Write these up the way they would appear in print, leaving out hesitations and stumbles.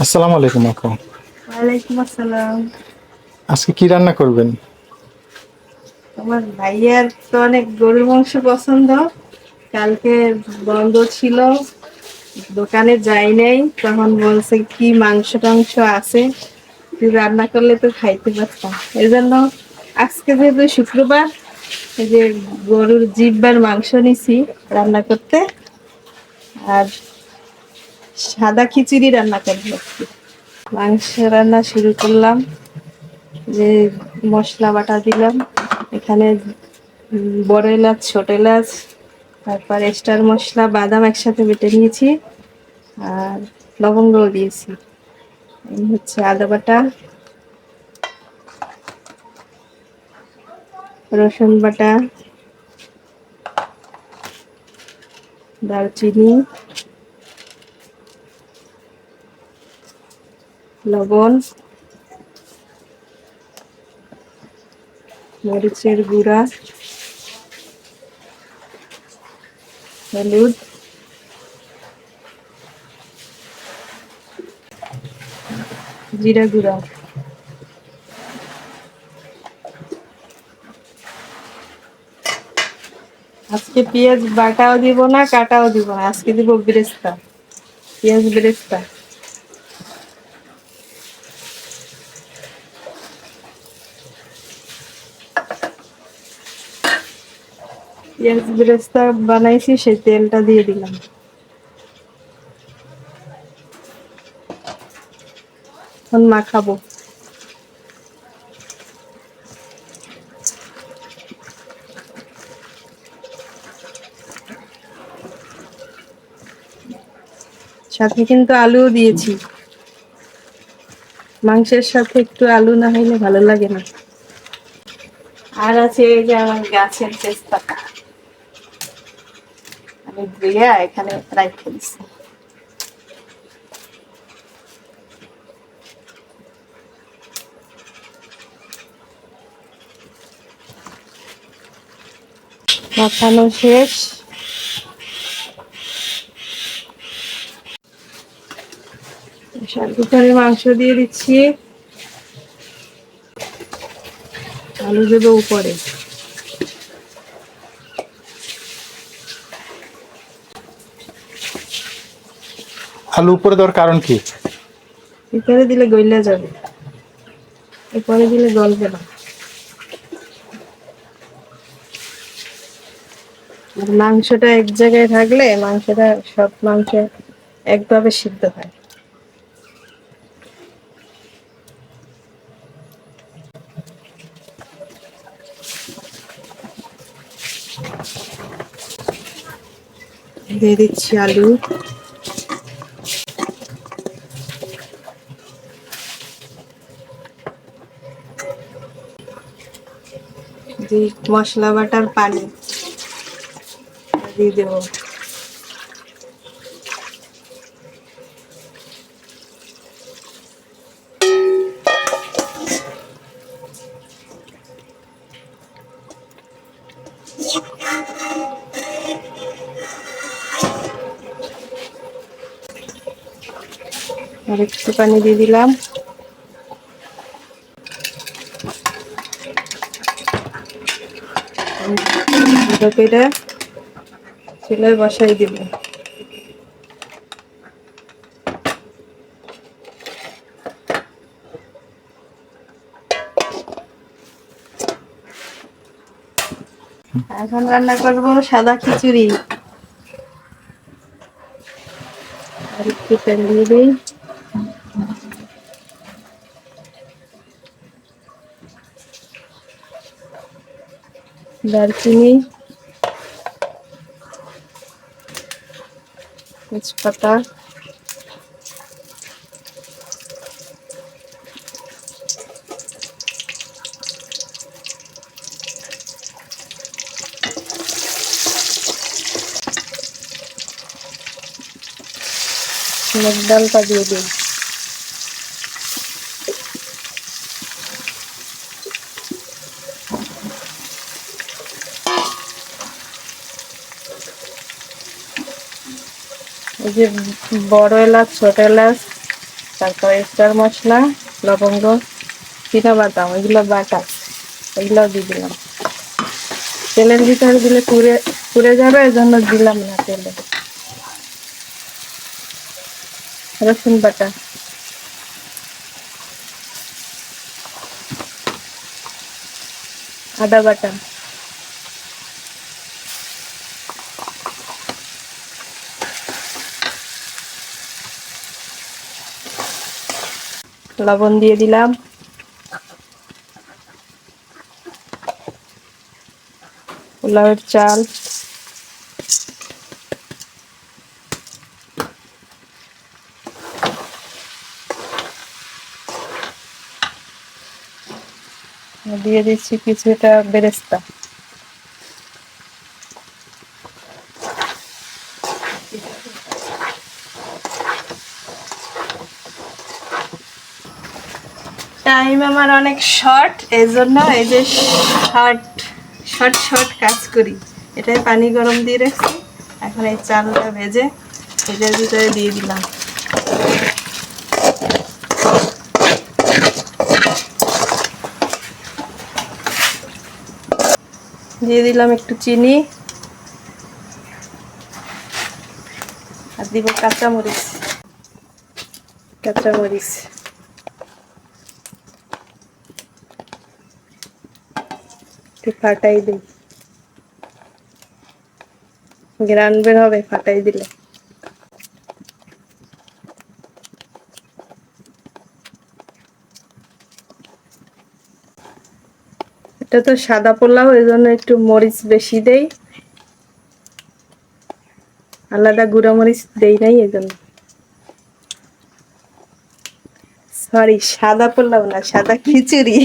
আসসালামু আলাইকুম আপু। ওয়ালাইকুম আসসালাম। আজকে কি রান্না করবেন? আমার ভাইয়ার তো অনেক গরুর মাংস পছন্দ। কালকে বন্ধ ছিল, দোকানে যাই নাই। তখন বলছে কি মাংস টাংস আছে, তুই রান্না করলে তো খাইতে পারতাম। এই জন্য আজকে যেহেতু শুক্রবার, এই যে গরুর জিহ্বার মাংস নিছি রান্না করতে, আর সাদা খিচুড়ি রান্না করবো। মাংস রান্না শুরু করলাম, যে মশলা বাটা দিলাম এখানে। বড় এলাচ, ছোট এলাচ, তারপর স্টার মশলা, বাদাম একসাথে বেটে নিয়েছি, আর লবঙ্গও দিয়েছি। এই হচ্ছে আদা বাটা, রসুন বাটা, দারচিনি, লবণ, মরিচের গুঁড়া, হলুদ, জিরা গুঁড়া। আজকে পেঁয়াজ বাটাও দিব না, কাটাও দিব না, আজকে দিব বেরেস্তা, পেঁয়াজ বেরেস্তা। পেঁয়াজ বেরেস্তা বানাইছি, সেই তেলটা দিয়ে দিলাম। এখন মাখাবো। সাথে কিন্তু আলুও দিয়েছি, মাংসের সাথে একটু আলু না হইলে ভালো লাগে না। আর আছে এই যে আমার গাছের তেজপাতা, আমি ধুইয়া এখানে রাখতে দিচ্ছি। মাখানো শেষ। শাকুখানি মাংস দিয়ে দিচ্ছি, আলু দেবো উপরে। আলু উপরে দেওয়ার কারণ কি? ভিতরে দিলে গইলা যাবে, উপরে দিলে গলবে না। আর মাংসটা এক জায়গায় থাকলে মাংসটা, সব মাংস একভাবে সিদ্ধ হয়। দিয়ে দিচ্ছি আলু, দিয়ে মশলা বাটার পানি দিয়ে দেবো। আর একটু পানি দিয়ে দিলাম। এটা চুলায় বসাই দিব। এখন রান্না করবো সাদা খিচুড়ি। আর একটু তেল দিয়ে দিই, দারচিনি, তেজপাতা, মুগ ডালটা দিয়ে দিই। এই যে বড় এলাচ, ছোট এলাচ, তারপরে স্টার মশলা, লবঙ্গ, বাদাম, এগুলো বাটা, এগুলো দিয়ে দিলাম। তেলের ভিতরে দিলে পুড়ে পুড়ে যাবে, এই জন্য দিলাম না তেলে। রসুন বাটা, আদা বাটা, লবণ দিয়ে দিলাম, পোলাওয়ের চাল, দিয়ে দিচ্ছি কিছুটা বেরেস্তা। টাইম আমার অনেক শর্ট, এই জন্য এই যে শর্ট শর্ট শর্ট কাজ করি। এটাই পানি গরম দিয়ে রাখছি, এখন এই চালটা ভেজে এটার ভিতরে দিয়ে দিলাম। দিয়ে দিলাম একটু চিনি, আর দিব কাঁচামরিচ। কাঁচামরিচ একটু ফাটাই দিই, গ্রান বের হবে ফাটাই দিলে। এটা তো সাদা পোলাও, এই জন্য একটু মরিচ বেশি দেই, আলাদা গুঁড়া মরিচ দেই নাই এই জন্য। সরি, সাদা পোলাও না, সাদা খিচুড়ি।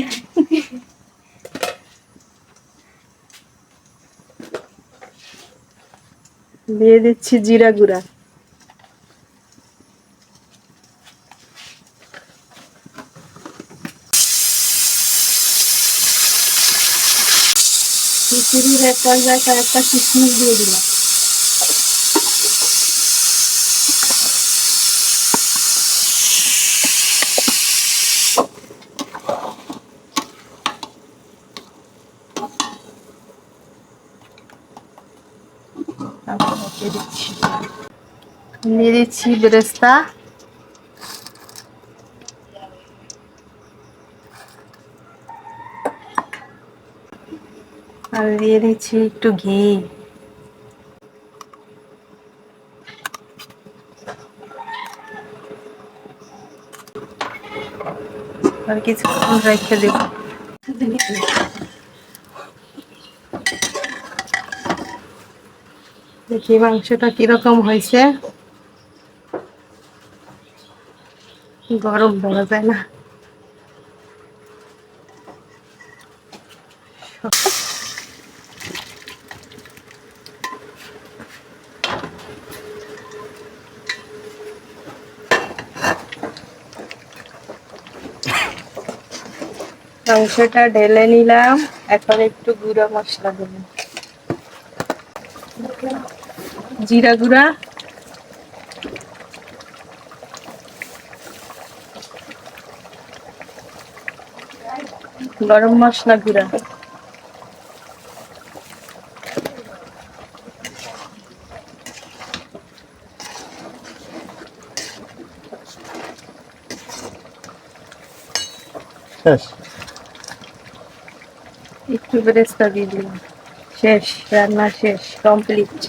দিয়ে দিচ্ছি জিরা গুঁড়া, খিচুড়ির এক পর্যায়ে কয়েকটা কিশমিশ দিয়ে দিলাম। দিয়ে দিচ্ছি বেরেস্তা, আর দিয়ে দিচ্ছি একটু ঘি। আর কিছুক্ষণ রেখে দেব। দেখি মাংসটা কিরকম হয়েছে। গরম বলা যায় না। মাংসটা ঢেলে নিলাম, এখন একটু গুঁড়া মশলা দেব। জিরা গুঁড়া, গরম মশলা গুঁড়া, শেষ। একটু বেরেস্তা দিয়ে দিলাম। শেষ, রান্না শেষ, কমপ্লিট।